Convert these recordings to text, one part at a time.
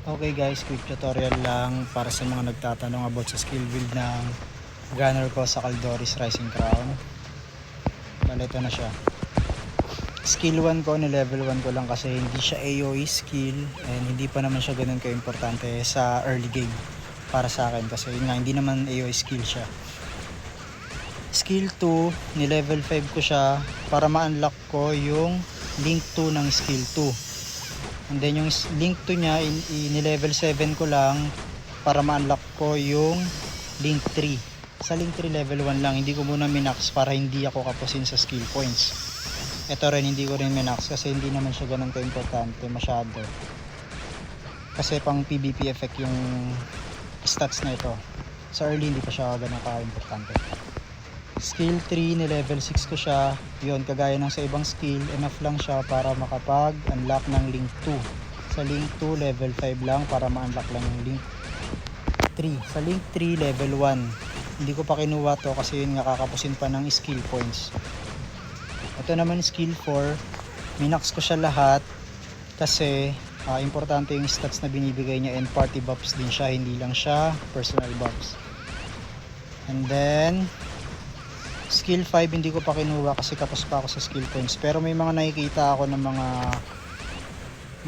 Okay guys, quick tutorial lang para sa mga nagtatanong about sa skill build ng gunner ko sa Caldoris Rising Crown. Bale, ito na siya. Skill 1 ko, ni level 1 ko lang kasi hindi siya AoE skill and hindi pa naman siya ganun ka-importante sa early game para sa akin kasi yun nga, hindi naman AoE skill siya. Skill 2, ni level 5 ko siya para ma-unlock ko yung link 2 ng skill 2. And then yung link 2 niya, ni-level 7 ko lang para ma-unlock ko yung link 3. Sa link 3 level 1 lang, hindi ko muna minax para hindi ako kapusin sa skill points. Ito rin, hindi ko rin minax kasi hindi naman siya ganun ka-importante masyado. Kasi pang PvP effect yung stats na ito. Sa early hindi pa siya ganun ka-importante. Skill 3, ni level 6 ko siya. Yun, kagaya ng sa ibang skill, enough lang siya para makapag-unlock ng link 2. Sa link 2, level 5 lang para ma-unlock lang yung link 3. Sa link 3, level 1. Hindi ko pa kinuha to kasi yun nga, kakapusin pa ng skill points. Ito naman skill 4. Minax ko siya lahat kasi importante yung stats na binibigay niya and party buffs din siya, hindi lang siya personal buffs. And then skill 5 hindi ko pa kinuha kasi kapos pa ako sa skill points, pero may mga nakikita ako ng mga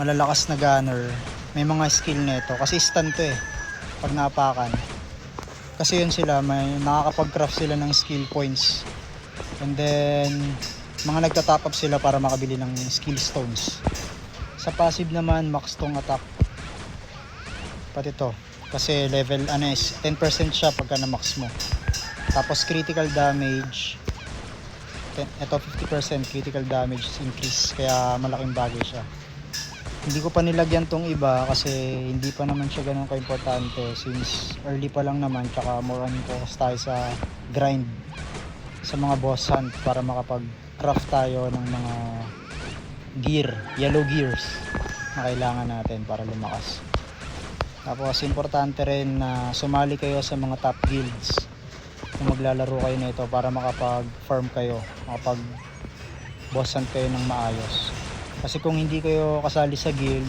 malalakas na gunner, may mga skill nito kasi stun to pag napakan, kasi yun sila, may nakakapag-craft sila ng skill points and then mga nagtatap up sila para makabili ng skill stones. Sa passive naman, max tong attack pati to kasi level 10% siya pagka na max mo. Tapos critical damage, ito 50% critical damage increase, kaya malaking bagay siya. Hindi ko pa nilagyan tong iba kasi hindi pa naman siya ganun ka-importante since early pa lang naman, tsaka more on focus tayo sa grind sa mga boss hunt para makapag craft tayo ng mga gear, yellow gears na kailangan natin para lumakas. Tapos importante rin na sumali kayo sa mga top guilds kung maglalaro kayo nito para makapag-farm kayo, makapag-boss hunt kayo ng maayos. Kasi kung hindi kayo kasali sa guild,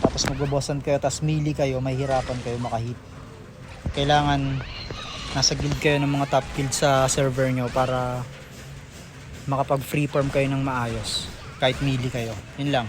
tapos mag-boss hunt kayo, tapos melee kayo, mahihirapan kayo makahit. Kailangan nasa guild kayo ng mga top guild sa server nyo para makapag-free farm kayo ng maayos, kahit melee kayo. Yun lang.